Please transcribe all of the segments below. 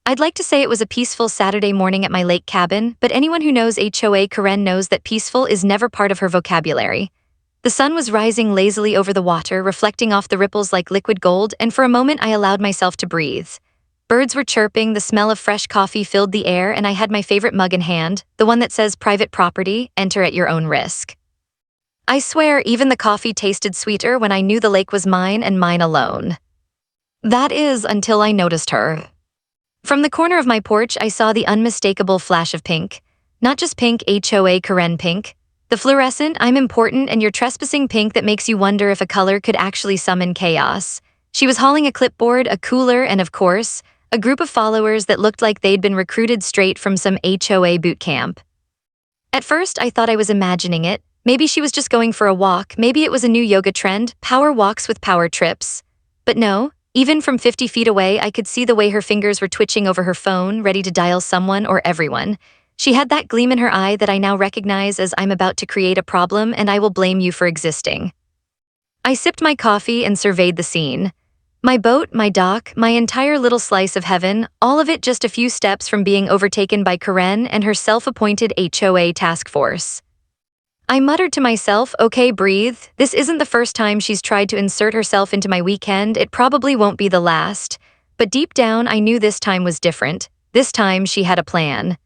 I'd like to say it was a peaceful Saturday morning at my lake cabin, but anyone who knows HOA Karen knows that peaceful is never part of her vocabulary. The sun was rising lazily over the water, reflecting off the ripples like liquid gold, and for a moment I allowed myself to breathe. Birds were chirping, the smell of fresh coffee filled the air, and I had my favorite mug in hand, the one that says private property, enter at your own risk. I swear, even the coffee tasted sweeter when I knew the lake was mine and mine alone. That is, until I noticed her. From the corner of my porch, I saw the unmistakable flash of pink. Not just pink, HOA Karen pink. The fluorescent, I'm important and you're trespassing pink that makes you wonder if a color could actually summon chaos. She was hauling a clipboard, a cooler, and of course, a group of followers that looked like they'd been recruited straight from some HOA boot camp. At first, I thought I was imagining it. Maybe she was just going for a walk, maybe it was a new yoga trend, power walks with power trips. But no. Even from 50 feet away, I could see the way her fingers were twitching over her phone, ready to dial someone or everyone. She had that gleam in her eye that I now recognize as I'm about to create a problem and I will blame you for existing. I sipped my coffee and surveyed the scene. My boat, my dock, my entire little slice of heaven, all of it just a few steps from being overtaken by Karen and her self-appointed HOA task force. I muttered to myself, okay, breathe. This isn't the first time she's tried to insert herself into my weekend. It probably won't be the last. But deep down, I knew this time was different. This time, she had a plan.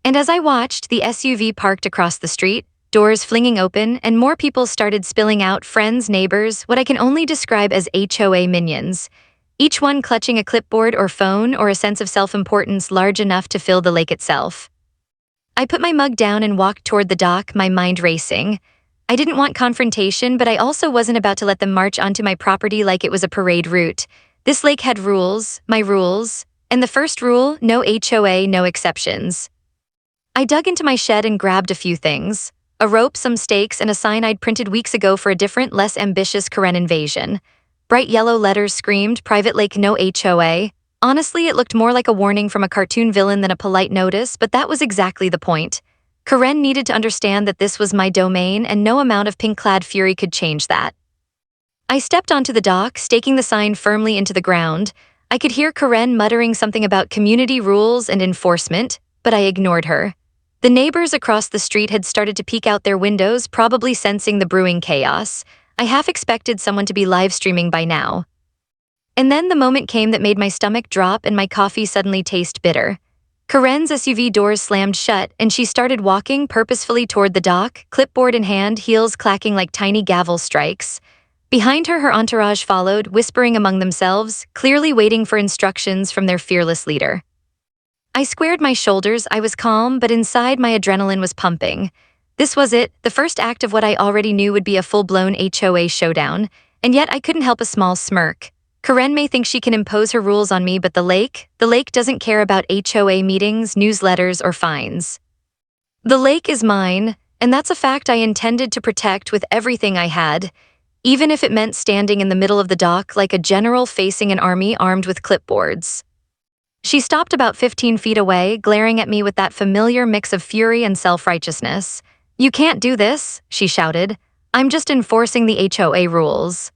And as I watched, the SUV parked across the street, doors flinging open, and more people started spilling out, friends, neighbors, what I can only describe as HOA minions. Each one clutching a clipboard or phone or a sense of self-importance large enough to fill the lake itself. I put my mug down and walked toward the dock, my mind racing. I didn't want confrontation, but I also wasn't about to let them march onto my property like it was a parade route. This lake had rules, my rules, and the first rule, no HOA, no exceptions. I dug into my shed and grabbed a few things. A rope, some stakes, and a sign I'd printed weeks ago for a different, less ambitious Karen invasion. Bright yellow letters screamed, private lake, no HOA. Honestly, it looked more like a warning from a cartoon villain than a polite notice, but that was exactly the point. Karen needed to understand that this was my domain, and no amount of pink-clad fury could change that. I stepped onto the dock, staking the sign firmly into the ground. I could hear Karen muttering something about community rules and enforcement, but I ignored her. The neighbors across the street had started to peek out their windows, probably sensing the brewing chaos. I half expected someone to be live streaming by now. And then the moment came that made my stomach drop and my coffee suddenly taste bitter. Karen's SUV doors slammed shut and she started walking purposefully toward the dock, clipboard in hand, heels clacking like tiny gavel strikes. Behind her, her entourage followed, whispering among themselves, clearly waiting for instructions from their fearless leader. I squared my shoulders, I was calm, but inside my adrenaline was pumping. This was it, the first act of what I already knew would be a full-blown HOA showdown, and yet I couldn't help a small smirk. Karen may think she can impose her rules on me, but the lake doesn't care about HOA meetings, newsletters, or fines. The lake is mine, and that's a fact I intended to protect with everything I had, even if it meant standing in the middle of the dock like a general facing an army armed with clipboards. She stopped about 15 feet away, glaring at me with that familiar mix of fury and self-righteousness. "You can't do this," she shouted. "I'm just enforcing the HOA rules."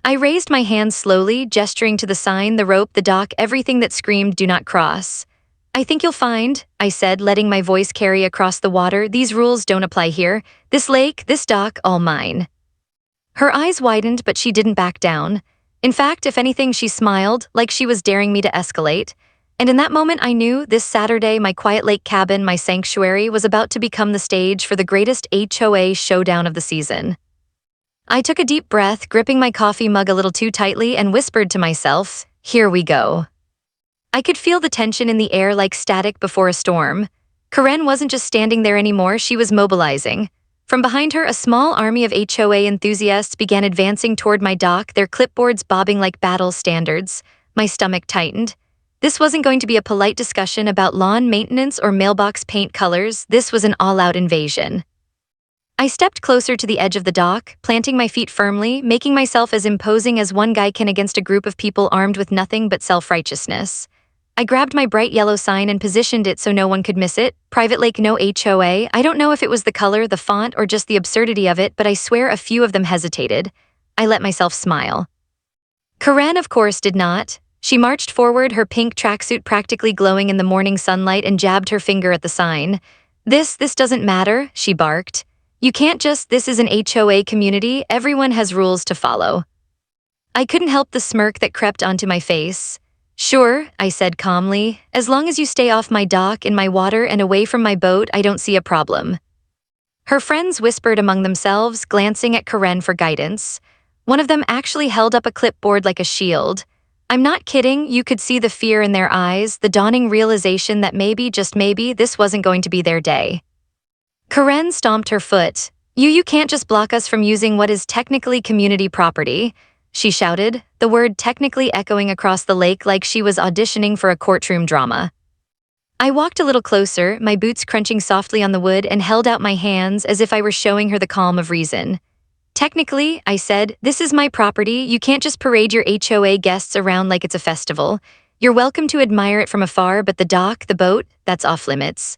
I raised my hands slowly, gesturing to the sign, the rope, the dock, everything that screamed, "Do not cross." "I think you'll find," I said, letting my voice carry across the water, "these rules don't apply here. This lake, this dock, all mine." Her eyes widened, but she didn't back down. In fact, if anything, she smiled, like she was daring me to escalate. And in that moment, I knew this Saturday, my quiet lake cabin, my sanctuary, was about to become the stage for the greatest HOA showdown of the season. I took a deep breath, gripping my coffee mug a little too tightly, and whispered to myself, "Here we go." I could feel the tension in the air like static before a storm. Karen wasn't just standing there anymore, she was mobilizing. From behind her, a small army of HOA enthusiasts began advancing toward my dock, their clipboards bobbing like battle standards. My stomach tightened. This wasn't going to be a polite discussion about lawn maintenance or mailbox paint colors, this was an all-out invasion. I stepped closer to the edge of the dock, planting my feet firmly, making myself as imposing as one guy can against a group of people armed with nothing but self-righteousness. I grabbed my bright yellow sign and positioned it so no one could miss it. Private lake, no HOA. I don't know if it was the color, the font, or just the absurdity of it, but I swear a few of them hesitated. I let myself smile. Karen, of course, did not. She marched forward, her pink tracksuit practically glowing in the morning sunlight, and jabbed her finger at the sign. This doesn't matter, she barked. You can't just, this is an HOA community, everyone has rules to follow. I couldn't help the smirk that crept onto my face. Sure, I said calmly, as long as you stay off my dock, in my water, and away from my boat, I don't see a problem. Her friends whispered among themselves, glancing at Karen for guidance. One of them actually held up a clipboard like a shield. I'm not kidding, you could see the fear in their eyes, the dawning realization that maybe, just maybe, this wasn't going to be their day. Karen stomped her foot. You can't just block us from using what is technically community property, she shouted, the word technically echoing across the lake like she was auditioning for a courtroom drama. I walked a little closer, my boots crunching softly on the wood, and held out my hands as if I were showing her the calm of reason. Technically, I said, this is my property, you can't just parade your HOA guests around like it's a festival. You're welcome to admire it from afar, but the dock, the boat, that's off limits.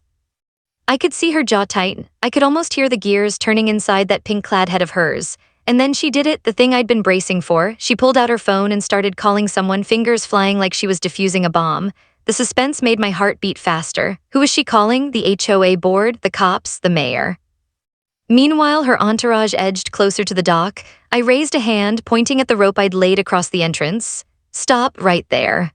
I could see her jaw tighten. I could almost hear the gears turning inside that pink-clad head of hers. And then she did it, the thing I'd been bracing for. She pulled out her phone and started calling someone, fingers flying like she was defusing a bomb. The suspense made my heart beat faster. Who was she calling? The HOA board? The cops? The mayor? Meanwhile, her entourage edged closer to the dock. I raised a hand, pointing at the rope I'd laid across the entrance. Stop right there.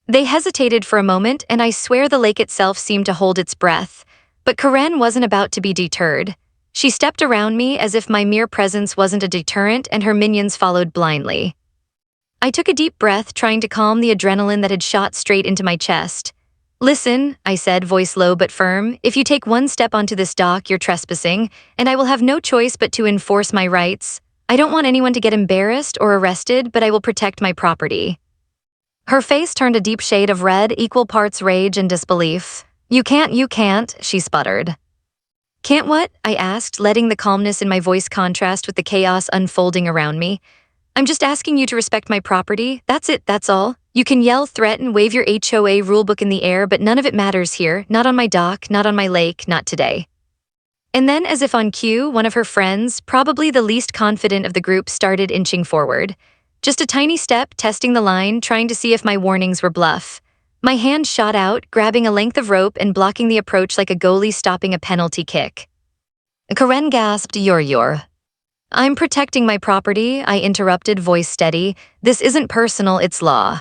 They hesitated for a moment, and I swear the lake itself seemed to hold its breath. But Karen wasn't about to be deterred. She stepped around me as if my mere presence wasn't a deterrent, and her minions followed blindly. I took a deep breath, trying to calm the adrenaline that had shot straight into my chest. Listen, I said, voice low but firm, if you take one step onto this dock, you're trespassing, and I will have no choice but to enforce my rights. I don't want anyone to get embarrassed or arrested, but I will protect my property. Her face turned a deep shade of red, equal parts rage and disbelief. You can't, she sputtered. Can't what? I asked, letting the calmness in my voice contrast with the chaos unfolding around me. I'm just asking you to respect my property. That's it, that's all. You can yell, threaten, wave your HOA rulebook in the air, but none of it matters here. Not on my dock, not on my lake, not today. And then, as if on cue, one of her friends, probably the least confident of the group, started inching forward. Just a tiny step, testing the line, trying to see if my warnings were bluff. My hand shot out, grabbing a length of rope and blocking the approach like a goalie stopping a penalty kick. Karen gasped, You're. I'm protecting my property, I interrupted, voice steady. This isn't personal, it's law.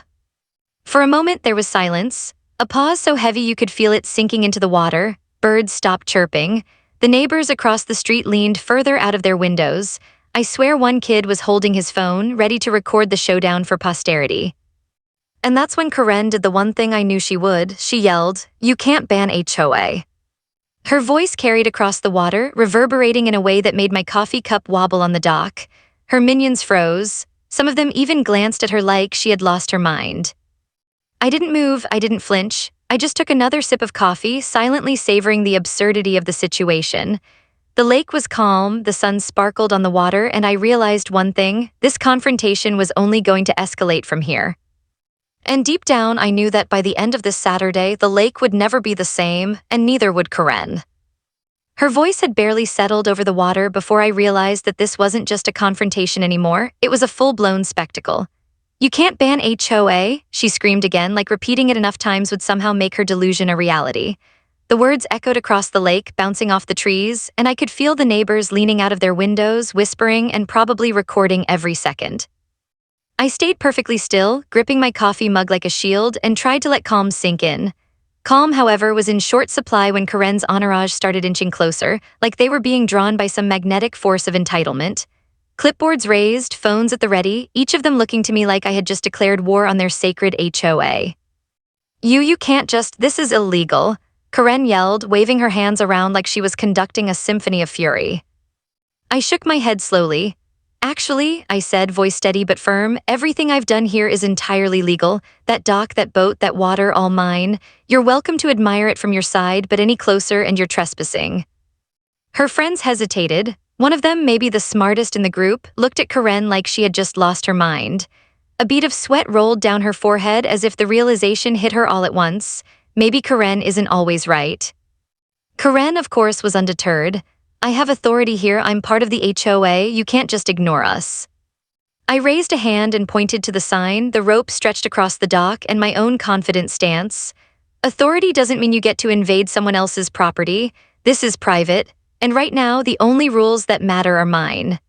For a moment there was silence, a pause so heavy you could feel it sinking into the water. Birds stopped chirping. The neighbors across the street leaned further out of their windows. I swear one kid was holding his phone, ready to record the showdown for posterity. And that's when Karen did the one thing I knew she would. She yelled, You can't ban HOA. Her voice carried across the water, reverberating in a way that made my coffee cup wobble on the dock. Her minions froze. Some of them even glanced at her like she had lost her mind. I didn't move, I didn't flinch. I just took another sip of coffee, silently savoring the absurdity of the situation. The lake was calm, the sun sparkled on the water, and I realized one thing: this confrontation was only going to escalate from here. And deep down, I knew that by the end of this Saturday, the lake would never be the same, and neither would Karen. Her voice had barely settled over the water before I realized that this wasn't just a confrontation anymore, it was a full-blown spectacle. You can't ban HOA, she screamed again, like repeating it enough times would somehow make her delusion a reality. The words echoed across the lake, bouncing off the trees, and I could feel the neighbors leaning out of their windows, whispering and probably recording every second. I stayed perfectly still, gripping my coffee mug like a shield, and tried to let calm sink in. Calm, however, was in short supply when Karen's entourage started inching closer, like they were being drawn by some magnetic force of entitlement. Clipboards raised, phones at the ready, each of them looking to me like I had just declared war on their sacred HOA. You can't just, this is illegal, Karen yelled, waving her hands around like she was conducting a symphony of fury. I shook my head slowly. Actually, I said, voice steady but firm, everything I've done here is entirely legal. That dock, that boat, that water, all mine. You're welcome to admire it from your side, but any closer and you're trespassing. Her friends hesitated. One of them, maybe the smartest in the group, looked at Karen like she had just lost her mind. A bead of sweat rolled down her forehead as if the realization hit her all at once. Maybe Karen isn't always right. Karen, of course, was undeterred. I have authority here, I'm part of the HOA, you can't just ignore us. I raised a hand and pointed to the sign, the rope stretched across the dock, and my own confident stance. Authority doesn't mean you get to invade someone else's property. This is private, and right now the only rules that matter are mine.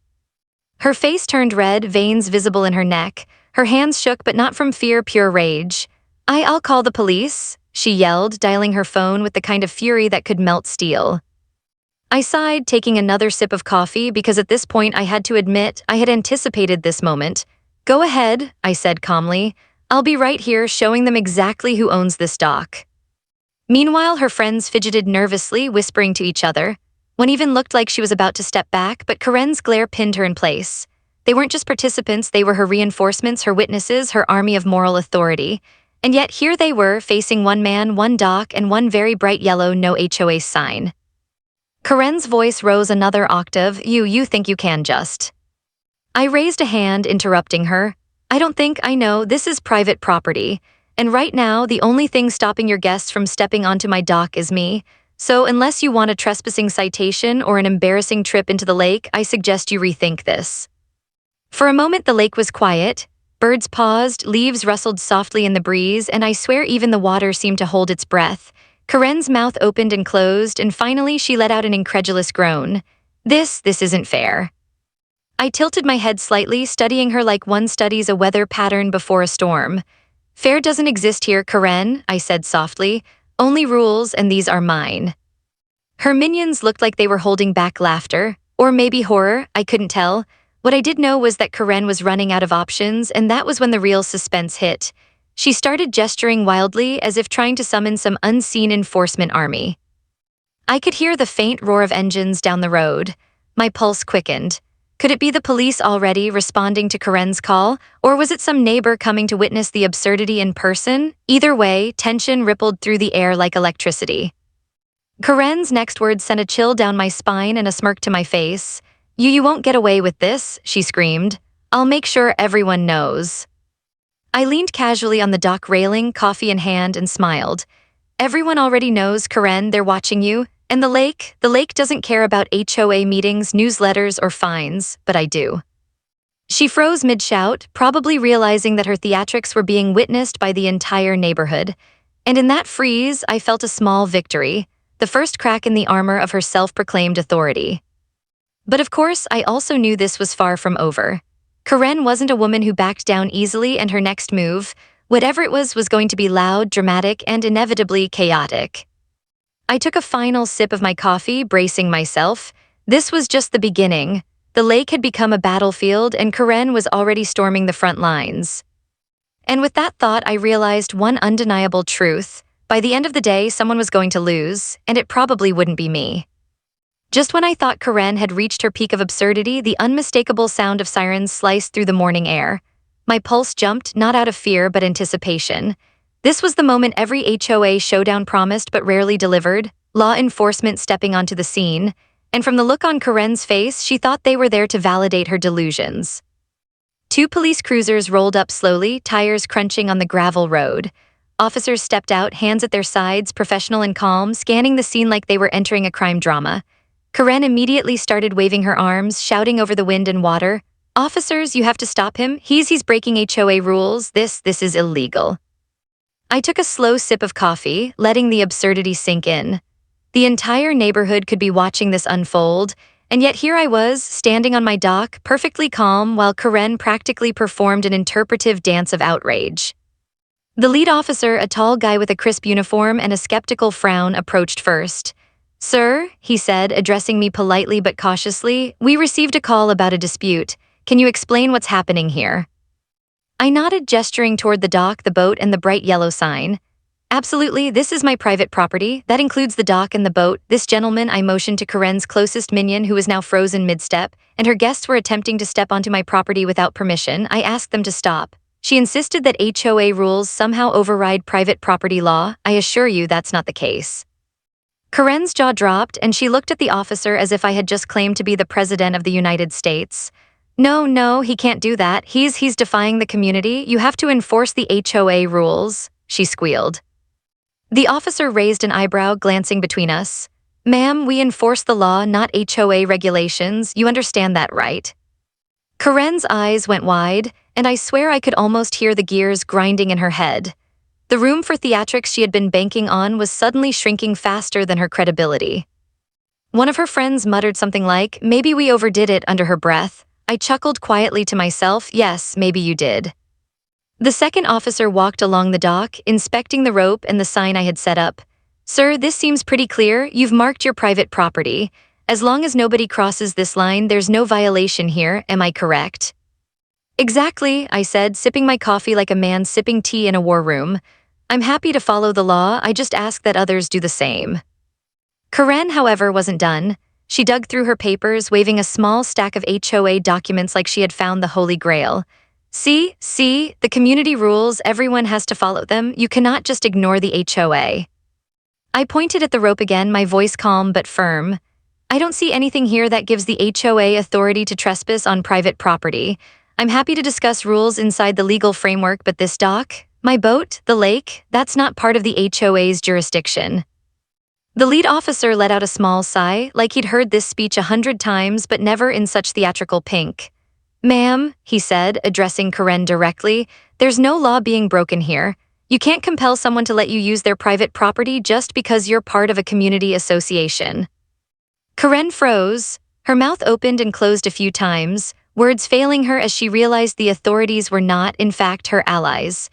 Her face turned red, veins visible in her neck. Her hands shook, but not from fear, pure rage. I'll call the police, she yelled, dialing her phone with the kind of fury that could melt steel. I sighed, taking another sip of coffee, because at this point I had to admit I had anticipated this moment. Go ahead, I said calmly. I'll be right here showing them exactly who owns this dock. Meanwhile, her friends fidgeted nervously, whispering to each other. One even looked like she was about to step back, but Karen's glare pinned her in place. They weren't just participants, they were her reinforcements, her witnesses, her army of moral authority. And yet here they were, facing one man, one dock, and one very bright yellow no HOA sign. Karen's voice rose another octave. You think you can just. I raised a hand, interrupting her. I know, this is private property. And right now, the only thing stopping your guests from stepping onto my dock is me. So unless you want a trespassing citation or an embarrassing trip into the lake, I suggest you rethink this. For a moment, the lake was quiet. Birds paused, leaves rustled softly in the breeze, and I swear even the water seemed to hold its breath. Karen's mouth opened and closed, and finally she let out an incredulous groan. This isn't fair. I tilted my head slightly, studying her like one studies a weather pattern before a storm. Fair doesn't exist here, Karen, I said softly. Only rules, and these are mine. Her minions looked like they were holding back laughter, or maybe horror, I couldn't tell. What I did know was that Karen was running out of options, and that was when the real suspense hit. She started gesturing wildly, as if trying to summon some unseen enforcement army. I could hear the faint roar of engines down the road. My pulse quickened. Could it be the police already responding to Karen's call, or was it some neighbor coming to witness the absurdity in person? Either way, tension rippled through the air like electricity. Karen's next words sent a chill down my spine and a smirk to my face. You won't get away with this, she screamed. I'll make sure everyone knows. I leaned casually on the dock railing, coffee in hand, and smiled. Everyone already knows, Karen, they're watching you. And the lake doesn't care about HOA meetings, newsletters, or fines, but I do. She froze mid-shout, probably realizing that her theatrics were being witnessed by the entire neighborhood. And in that freeze, I felt a small victory, the first crack in the armor of her self-proclaimed authority. But of course, I also knew this was far from over. Karen wasn't a woman who backed down easily, and her next move, whatever it was going to be loud, dramatic, and inevitably chaotic. I took a final sip of my coffee, bracing myself. This was just the beginning. The lake had become a battlefield, and Karen was already storming the front lines. And with that thought, I realized one undeniable truth. By the end of the day, someone was going to lose, and it probably wouldn't be me. Just when I thought Karen had reached her peak of absurdity, the unmistakable sound of sirens sliced through the morning air. My pulse jumped, not out of fear but anticipation. This was the moment every HOA showdown promised but rarely delivered, law enforcement stepping onto the scene, and from the look on Karen's face, she thought they were there to validate her delusions. 2 police cruisers rolled up slowly, tires crunching on the gravel road. Officers stepped out, hands at their sides, professional and calm, scanning the scene like they were entering a crime drama. Karen immediately started waving her arms, shouting over the wind and water, "Officers, you have to stop him. He's breaking HOA rules. This is illegal." I took a slow sip of coffee, letting the absurdity sink in. The entire neighborhood could be watching this unfold, and yet here I was, standing on my dock, perfectly calm, while Karen practically performed an interpretive dance of outrage. The lead officer, a tall guy with a crisp uniform and a skeptical frown, approached first. "Sir," he said, addressing me politely but cautiously, "we received a call about a dispute. Can you explain what's happening here?" I nodded, gesturing toward the dock, the boat, and the bright yellow sign. "Absolutely, this is my private property. That includes the dock and the boat. This gentleman," I motioned to Karen's closest minion, who was now frozen mid-step, "and her guests were attempting to step onto my property without permission. I asked them to stop." She insisted that HOA rules somehow override private property law. I assure you that's not the case. Karen's jaw dropped, and she looked at the officer as if I had just claimed to be the President of the United States. No, he can't do that. He's defying the community. You have to enforce the HOA rules," she squealed. The officer raised an eyebrow, glancing between us. "Ma'am, we enforce the law, not HOA regulations. You understand that, right?" Karen's eyes went wide, and I swear I could almost hear the gears grinding in her head. The room for theatrics she had been banking on was suddenly shrinking faster than her credibility. One of her friends muttered something like, "Maybe we overdid it," under her breath. I chuckled quietly to myself, "Yes, maybe you did." The second officer walked along the dock, inspecting the rope and the sign I had set up. "Sir, this seems pretty clear. You've marked your private property. As long as nobody crosses this line, there's no violation here, am I correct?" "Exactly," I said, sipping my coffee like a man sipping tea in a war room. "I'm happy to follow the law, I just ask that others do the same." Karen, however, wasn't done. She dug through her papers, waving a small stack of HOA documents like she had found the Holy Grail. See, the community rules, everyone has to follow them, you cannot just ignore the HOA. I pointed at the rope again, my voice calm but firm. "I don't see anything here that gives the HOA authority to trespass on private property. I'm happy to discuss rules inside the legal framework, but this dock, my boat, the lake, that's not part of the HOA's jurisdiction." The lead officer let out a small sigh, like he'd heard this speech 100 times but never in such theatrical pink. "Ma'am," he said, addressing Karen directly, "there's no law being broken here. You can't compel someone to let you use their private property just because you're part of a community association." Karen froze. Her mouth opened and closed a few times, words failing her as she realized the authorities were not, in fact, her allies.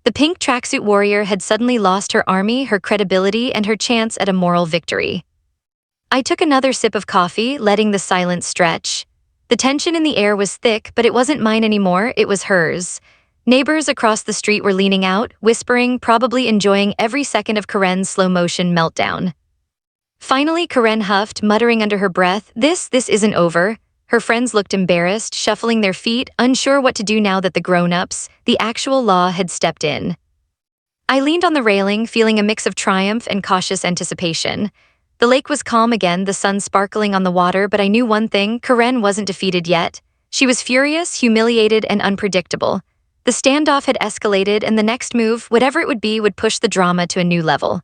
The pink tracksuit warrior had suddenly lost her army, her credibility, and her chance at a moral victory. I took another sip of coffee, letting the silence stretch. The tension in the air was thick, but it wasn't mine anymore, it was hers. Neighbors across the street were leaning out, whispering, probably enjoying every second of Karen's slow-motion meltdown. Finally, Karen huffed, muttering under her breath, This isn't over." Her friends looked embarrassed, shuffling their feet, unsure what to do now that the grown-ups, the actual law, had stepped in. I leaned on the railing, feeling a mix of triumph and cautious anticipation. The lake was calm again, the sun sparkling on the water, but I knew one thing, Karen wasn't defeated yet. She was furious, humiliated, and unpredictable. The standoff had escalated, and the next move, whatever it would be, would push the drama to a new level.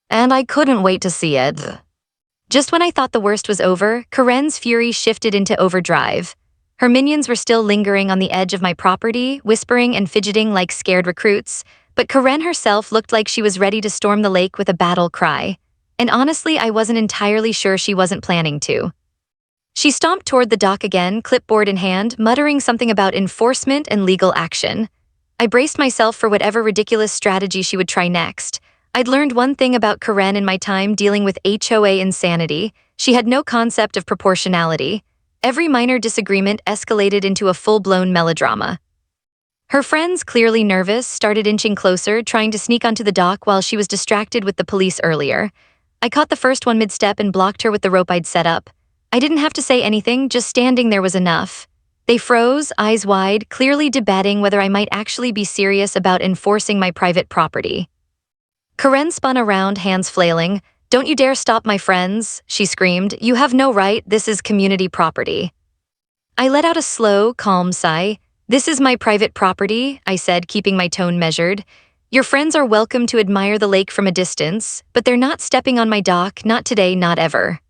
And I couldn't wait to see it. Just when I thought the worst was over, Karen's fury shifted into overdrive. Her minions were still lingering on the edge of my property, whispering and fidgeting like scared recruits, but Karen herself looked like she was ready to storm the lake with a battle cry. And honestly, I wasn't entirely sure she wasn't planning to. She stomped toward the dock again, clipboard in hand, muttering something about enforcement and legal action. I braced myself for whatever ridiculous strategy she would try next. I'd learned one thing about Karen in my time dealing with HOA insanity. She had no concept of proportionality. Every minor disagreement escalated into a full-blown melodrama. Her friends, clearly nervous, started inching closer, trying to sneak onto the dock while she was distracted with the police earlier. I caught the first one mid-step and blocked her with the rope I'd set up. I didn't have to say anything, just standing there was enough. They froze, eyes wide, clearly debating whether I might actually be serious about enforcing my private property. Karen spun around, hands flailing. "Don't you dare stop my friends," she screamed. "You have no right, this is community property." I let out a slow, calm sigh. "This is my private property," I said, keeping my tone measured. "Your friends are welcome to admire the lake from a distance, but they're not stepping on my dock, not today, not ever."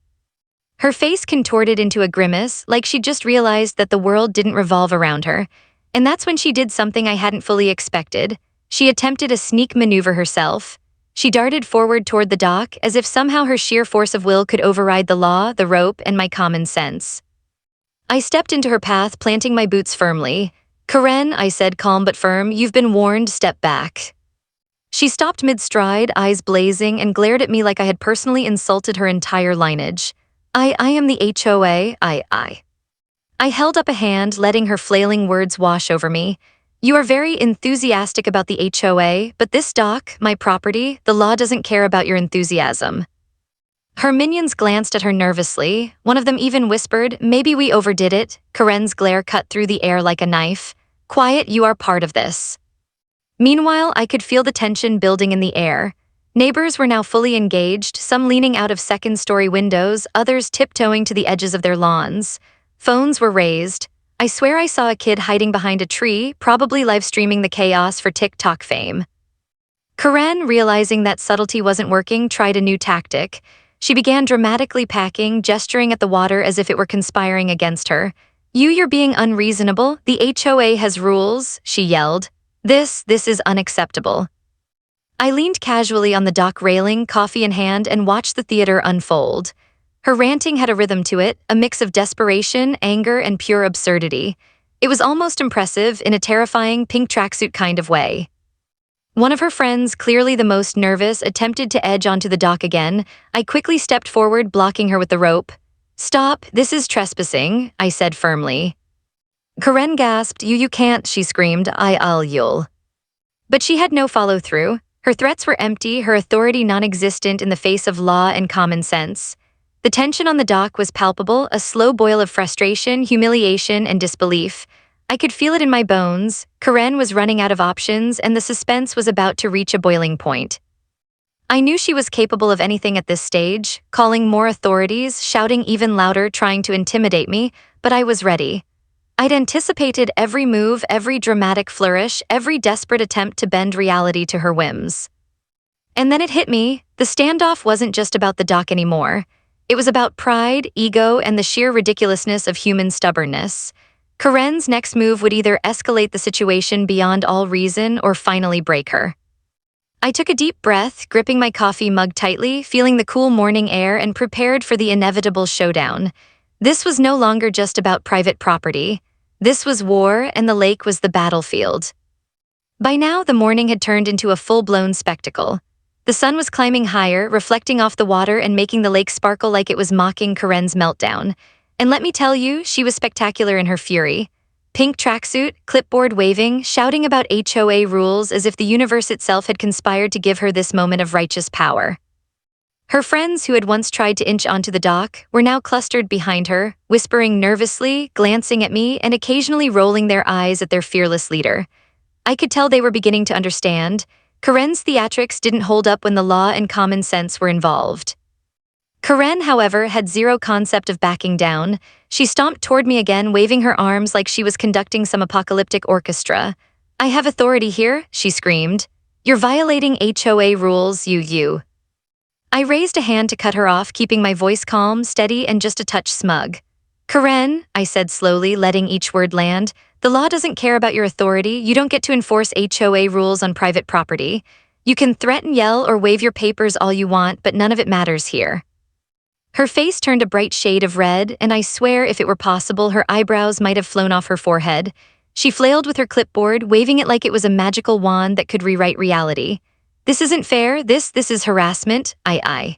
Her face contorted into a grimace, like she'd just realized that the world didn't revolve around her. And that's when she did something I hadn't fully expected. She attempted a sneak maneuver herself. She darted forward toward the dock, as if somehow her sheer force of will could override the law, the rope, and my common sense. I stepped into her path, planting my boots firmly. "Karen," I said, calm but firm, "you've been warned, step back." She stopped mid-stride, eyes blazing, and glared at me like I had personally insulted her entire lineage. I am the HOA, I held up a hand, letting her flailing words wash over me. "You are very enthusiastic about the HOA, but this dock, my property, the law doesn't care about your enthusiasm." Her minions glanced at her nervously. One of them even whispered, "Maybe we overdid it." Karen's glare cut through the air like a knife. "Quiet, you are part of this." Meanwhile, I could feel the tension building in the air. Neighbors were now fully engaged, some leaning out of second-story windows, others tiptoeing to the edges of their lawns. Phones were raised. I swear I saw a kid hiding behind a tree, probably live-streaming the chaos for TikTok fame. Karen, realizing that subtlety wasn't working, tried a new tactic. She began dramatically packing, gesturing at the water as if it were conspiring against her. You're being unreasonable. The HOA has rules, she yelled. This is unacceptable. I leaned casually on the dock railing, coffee in hand, and watched the theater unfold. Her ranting had a rhythm to it, a mix of desperation, anger, and pure absurdity. It was almost impressive in a terrifying pink tracksuit kind of way. One of her friends, clearly the most nervous, attempted to edge onto the dock again. I quickly stepped forward, blocking her with the rope. "Stop, this is trespassing," I said firmly. Karen gasped. You can't," she screamed. You'll. But she had no follow-through. Her threats were empty, her authority non-existent in the face of law and common sense. The tension on the dock was palpable, a slow boil of frustration, humiliation, and disbelief. I could feel it in my bones. Karen was running out of options, and the suspense was about to reach a boiling point. I knew she was capable of anything at this stage, calling more authorities, shouting even louder, trying to intimidate me, but I was ready. I'd anticipated every move, every dramatic flourish, every desperate attempt to bend reality to her whims. And then it hit me. The standoff wasn't just about the dock anymore. It was about pride, ego, and the sheer ridiculousness of human stubbornness. Karen's next move would either escalate the situation beyond all reason or finally break her. I took a deep breath, gripping my coffee mug tightly, feeling the cool morning air, and prepared for the inevitable showdown. This was no longer just about private property. This was war, and the lake was the battlefield. By now, the morning had turned into a full-blown spectacle. The sun was climbing higher, reflecting off the water and making the lake sparkle like it was mocking Karen's meltdown. And let me tell you, she was spectacular in her fury. Pink tracksuit, clipboard waving, shouting about HOA rules as if the universe itself had conspired to give her this moment of righteous power. Her friends, who had once tried to inch onto the dock, were now clustered behind her, whispering nervously, glancing at me, and occasionally rolling their eyes at their fearless leader. I could tell they were beginning to understand. Karen's theatrics didn't hold up when the law and common sense were involved. Karen, however, had zero concept of backing down. She stomped toward me again, waving her arms like she was conducting some apocalyptic orchestra. "I have authority here," she screamed. "You're violating HOA rules, you." I raised a hand to cut her off, keeping my voice calm, steady, and just a touch smug. "Karen," I said slowly, letting each word land, "the law doesn't care about your authority. You don't get to enforce HOA rules on private property. You can threaten, yell, or wave your papers all you want, but none of it matters here." Her face turned a bright shade of red, and I swear if it were possible, her eyebrows might have flown off her forehead. She flailed with her clipboard, waving it like it was a magical wand that could rewrite reality. "This isn't fair. This is harassment. I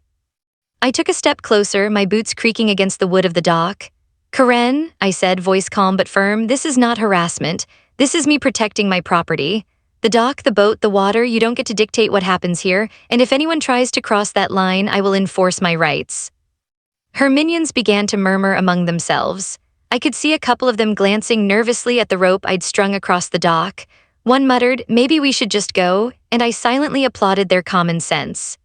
took a step closer, my boots creaking against the wood of the dock. "Karen," I said, voice calm but firm, "this is not harassment. This is me protecting my property. The dock, the boat, the water, you don't get to dictate what happens here, and if anyone tries to cross that line, I will enforce my rights." Her minions began to murmur among themselves. I could see a couple of them glancing nervously at the rope I'd strung across the dock. One muttered, "Maybe we should just go," and I silently applauded their common sense.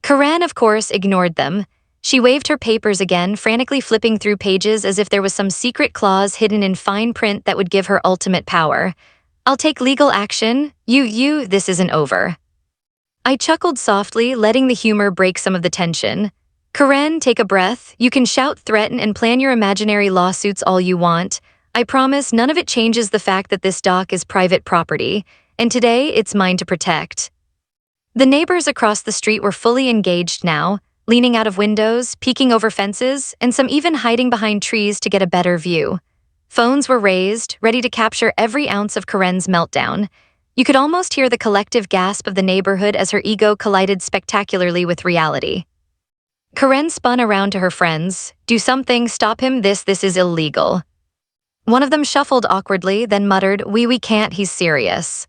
Karen, of course, ignored them. She waved her papers again, frantically flipping through pages as if there was some secret clause hidden in fine print that would give her ultimate power. "I'll take legal action. This isn't over." I chuckled softly, letting the humor break some of the tension. "Karen, take a breath. You can shout, threaten, and plan your imaginary lawsuits all you want. I promise none of it changes the fact that this dock is private property, and today it's mine to protect." The neighbors across the street were fully engaged now, leaning out of windows, peeking over fences, and some even hiding behind trees to get a better view. Phones were raised, ready to capture every ounce of Karen's meltdown. You could almost hear the collective gasp of the neighborhood as her ego collided spectacularly with reality. Karen spun around to her friends. "Do something, stop him, this is illegal." One of them shuffled awkwardly, then muttered, We can't, he's serious."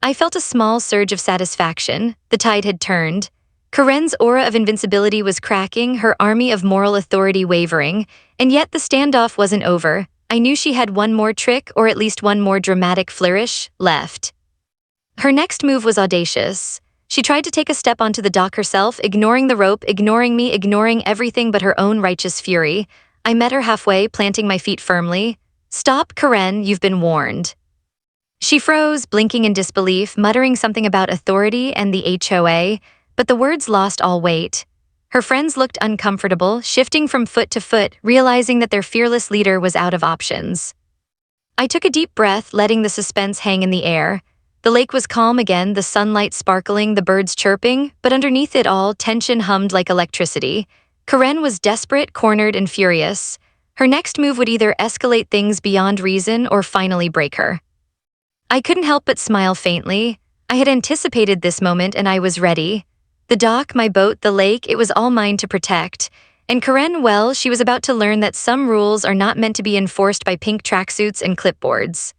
I felt a small surge of satisfaction. The tide had turned. Karen's aura of invincibility was cracking, her army of moral authority wavering, and yet the standoff wasn't over. I knew she had one more trick, or at least one more dramatic flourish, left. Her next move was audacious. She tried to take a step onto the dock herself, ignoring the rope, ignoring me, ignoring everything but her own righteous fury. I met her halfway, planting my feet firmly. "Stop, Karen, you've been warned." She froze, blinking in disbelief, muttering something about authority and the HOA, but the words lost all weight. Her friends looked uncomfortable, shifting from foot to foot, realizing that their fearless leader was out of options. I took a deep breath, letting the suspense hang in the air. The lake was calm again, the sunlight sparkling, the birds chirping, but underneath it all, tension hummed like electricity. Karen was desperate, cornered, and furious. Her next move would either escalate things beyond reason or finally break her. I couldn't help but smile faintly. I had anticipated this moment and I was ready. The dock, my boat, the lake, it was all mine to protect. And Karen, well, she was about to learn that some rules are not meant to be enforced by pink tracksuits and clipboards.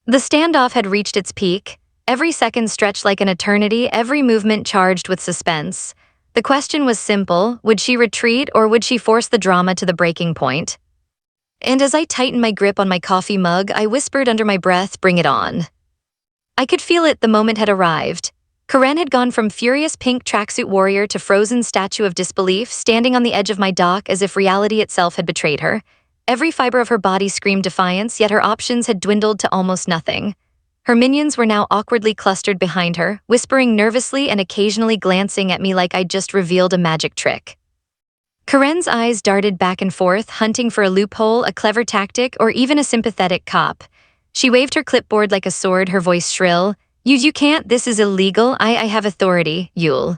The standoff had reached its peak. Every second stretched like an eternity, every movement charged with suspense. The question was simple: would she retreat or would she force the drama to the breaking point? And as I tightened my grip on my coffee mug, I whispered under my breath, "Bring it on." I could feel it, the moment had arrived. Karen had gone from furious pink tracksuit warrior to frozen statue of disbelief, standing on the edge of my dock as if reality itself had betrayed her. Every fiber of her body screamed defiance, yet her options had dwindled to almost nothing. Her minions were now awkwardly clustered behind her, whispering nervously and occasionally glancing at me like I'd just revealed a magic trick. Karen's eyes darted back and forth, hunting for a loophole, a clever tactic, or even a sympathetic cop. She waved her clipboard like a sword, her voice shrill. You can't, this is illegal, I have authority, Yule."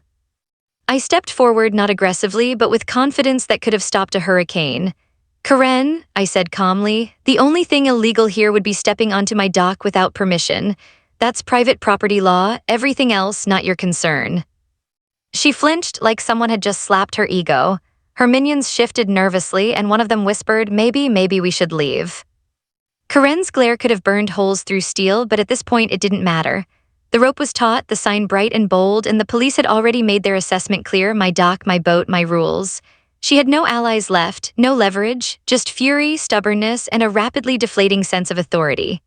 I stepped forward, not aggressively, but with confidence that could have stopped a hurricane. "Karen," I said calmly, "the only thing illegal here would be stepping onto my dock without permission. That's private property law, everything else not your concern." She flinched like someone had just slapped her ego. Her minions shifted nervously, and one of them whispered, maybe we should leave." Karen's glare could have burned holes through steel, but at this point it didn't matter. The rope was taut, the sign bright and bold, and the police had already made their assessment clear: my dock, my boat, my rules. She had no allies left, no leverage, just fury, stubbornness, and a rapidly deflating sense of authority.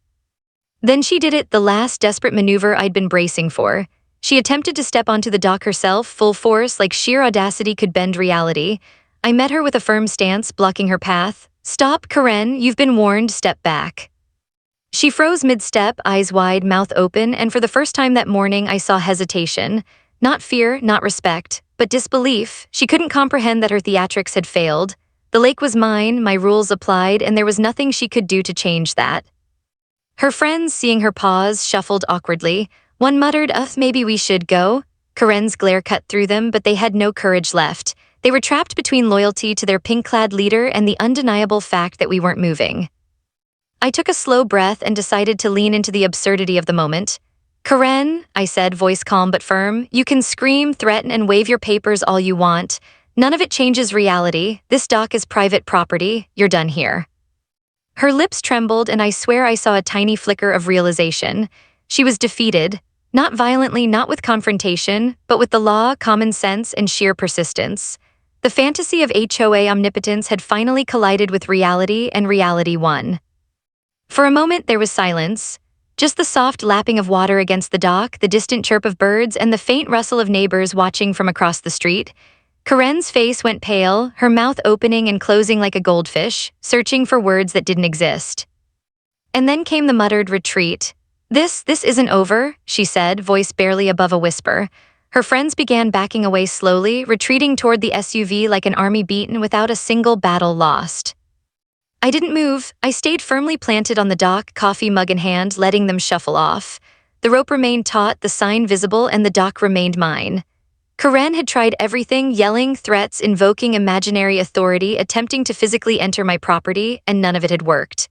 Then she did it, the last desperate maneuver I'd been bracing for. She attempted to step onto the dock herself, full force, like sheer audacity could bend reality. I met her with a firm stance, blocking her path. "Stop, Karen, you've been warned, step back." She froze mid-step, eyes wide, mouth open, and for the first time that morning I saw hesitation. Not fear, not respect, but disbelief. She couldn't comprehend that her theatrics had failed. The lake was mine, my rules applied, and there was nothing she could do to change that. Her friends, seeing her pause, shuffled awkwardly. One muttered, maybe we should go." Karen's glare cut through them, but they had no courage left. They were trapped between loyalty to their pink-clad leader and the undeniable fact that we weren't moving. I took a slow breath and decided to lean into the absurdity of the moment. "Karen," I said, voice calm but firm, "you can scream, threaten, and wave your papers all you want. None of it changes reality. This dock is private property. You're done here." Her lips trembled, and I swear I saw a tiny flicker of realization. She was defeated. Not violently, not with confrontation, but with the law, common sense, and sheer persistence. The fantasy of HOA omnipotence had finally collided with reality, and reality won. For a moment there was silence. Just the soft lapping of water against the dock, the distant chirp of birds, and the faint rustle of neighbors watching from across the street. Karen's face went pale, her mouth opening and closing like a goldfish, searching for words that didn't exist. And then came the muttered retreat. This isn't over," she said, voice barely above a whisper. Her friends began backing away slowly, retreating toward the SUV like an army beaten without a single battle lost. I didn't move. I stayed firmly planted on the dock, coffee mug in hand, letting them shuffle off. The rope remained taut, the sign visible, and the dock remained mine. Karen had tried everything, yelling, threats, invoking imaginary authority, attempting to physically enter my property, and none of it had worked.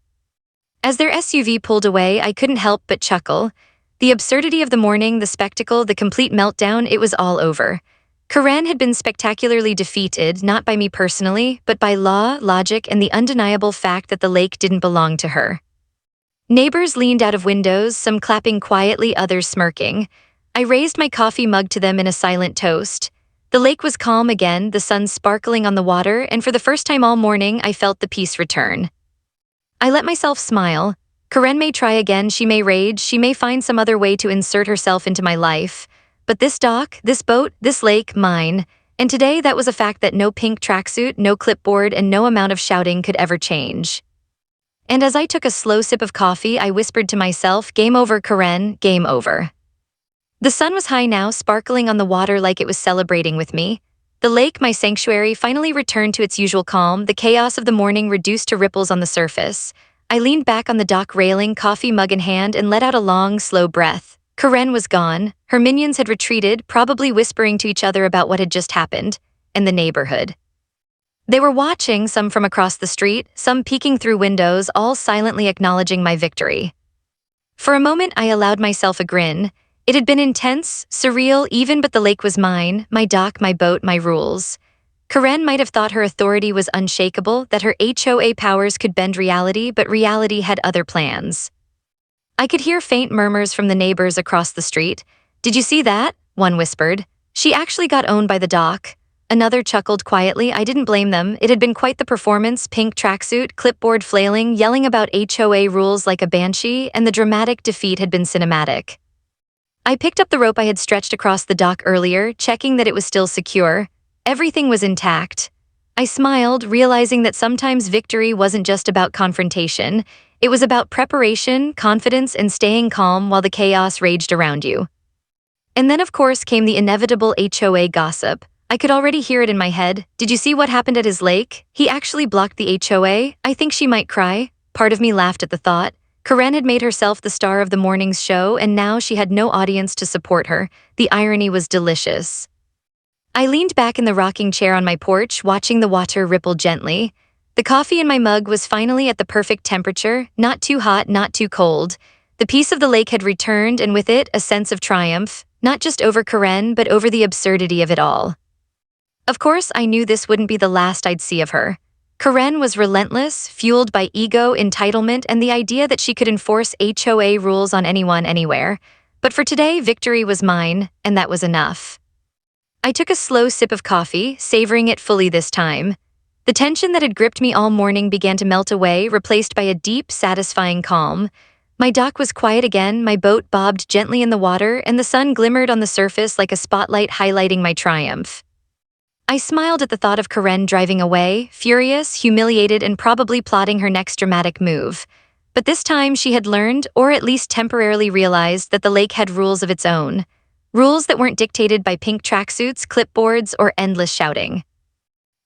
As their SUV pulled away, I couldn't help but chuckle. The absurdity of the morning, the spectacle, the complete meltdown, it was all over. Karen had been spectacularly defeated, not by me personally, but by law, logic, and the undeniable fact that the lake didn't belong to her. Neighbors leaned out of windows, some clapping quietly, others smirking. I raised my coffee mug to them in a silent toast. The lake was calm again, the sun sparkling on the water, and for the first time all morning I felt the peace return. I let myself smile. Karen may try again, she may rage, she may find some other way to insert herself into my life. But this dock, this boat, this lake, mine. And today that was a fact that no pink tracksuit, no clipboard, and no amount of shouting could ever change. And as I took a slow sip of coffee, I whispered to myself, "Game over, Karen, game over." The sun was high now, sparkling on the water like it was celebrating with me. The lake, my sanctuary, finally returned to its usual calm, the chaos of the morning reduced to ripples on the surface. I leaned back on the dock railing, coffee mug in hand, and let out a long, slow breath. Karen was gone. Her minions had retreated, probably whispering to each other about what had just happened, and the neighborhood. They were watching, some from across the street, some peeking through windows, all silently acknowledging my victory. For a moment, I allowed myself a grin. It had been intense, surreal even, but the lake was mine, my dock, my boat, my rules. Karen might have thought her authority was unshakable, that her HOA powers could bend reality, but reality had other plans. I could hear faint murmurs from the neighbors across the street. "Did you see that?" one whispered. "She actually got owned by the dock." Another chuckled quietly. I didn't blame them. It had been quite the performance, pink tracksuit, clipboard flailing, yelling about HOA rules like a banshee, and the dramatic defeat had been cinematic. I picked up the rope I had stretched across the dock earlier, checking that it was still secure. Everything was intact. I smiled, realizing that sometimes victory wasn't just about confrontation. It was about preparation, confidence, and staying calm while the chaos raged around you. And then, of course, came the inevitable HOA gossip. I could already hear it in my head. "Did you see what happened at his lake? He actually blocked the HOA. I think she might cry." Part of me laughed at the thought. Karen had made herself the star of the morning's show, and now she had no audience to support her. The irony was delicious. I leaned back in the rocking chair on my porch, watching the water ripple gently. The coffee in my mug was finally at the perfect temperature, not too hot, not too cold. The peace of the lake had returned, and with it, a sense of triumph, not just over Karen, but over the absurdity of it all. Of course, I knew this wouldn't be the last I'd see of her. Karen was relentless, fueled by ego, entitlement, and the idea that she could enforce HOA rules on anyone, anywhere. But for today, victory was mine, and that was enough. I took a slow sip of coffee, savoring it fully this time. The tension that had gripped me all morning began to melt away, replaced by a deep, satisfying calm. My dock was quiet again, my boat bobbed gently in the water, and the sun glimmered on the surface like a spotlight highlighting my triumph. I smiled at the thought of Karen driving away, furious, humiliated, and probably plotting her next dramatic move. But this time she had learned, or at least temporarily realized, that the lake had rules of its own. Rules that weren't dictated by pink tracksuits, clipboards, or endless shouting.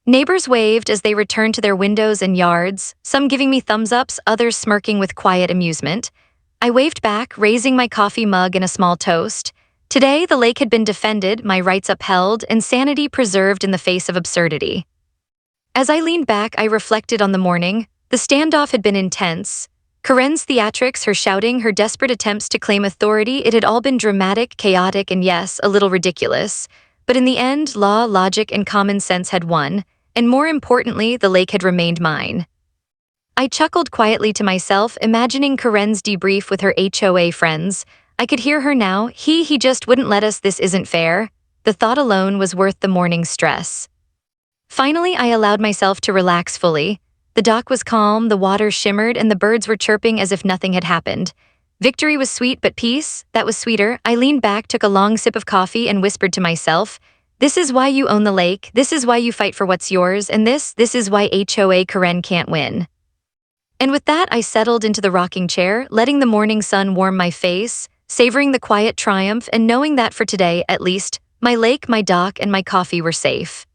Neighbors waved as they returned to their windows and yards, some giving me thumbs-ups, others smirking with quiet amusement. I waved back, raising my coffee mug in a small toast. Today, the lake had been defended, my rights upheld, and sanity preserved in the face of absurdity. As I leaned back, I reflected on the morning. The standoff had been intense. Karen's theatrics, her shouting, her desperate attempts to claim authority, it had all been dramatic, chaotic, and yes, a little ridiculous. But in the end, law, logic, and common sense had won, and more importantly, the lake had remained mine. I chuckled quietly to myself, imagining Karen's debrief with her HOA friends. I could hear her now. He just wouldn't let us, this isn't fair. The thought alone was worth the morning's stress. Finally, I allowed myself to relax fully. The dock was calm, the water shimmered, and the birds were chirping as if nothing had happened. Victory was sweet, but peace, that was sweeter. I leaned back, took a long sip of coffee, and whispered to myself, "This is why you own the lake, this is why you fight for what's yours, and this is why HOA Karen can't win." And with that, I settled into the rocking chair, letting the morning sun warm my face, savoring the quiet triumph, and knowing that for today, at least, my lake, my dock, and my coffee were safe.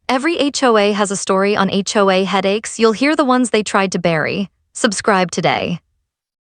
Every HOA has a story on HOA headaches. You'll hear the ones they tried to bury. Subscribe today.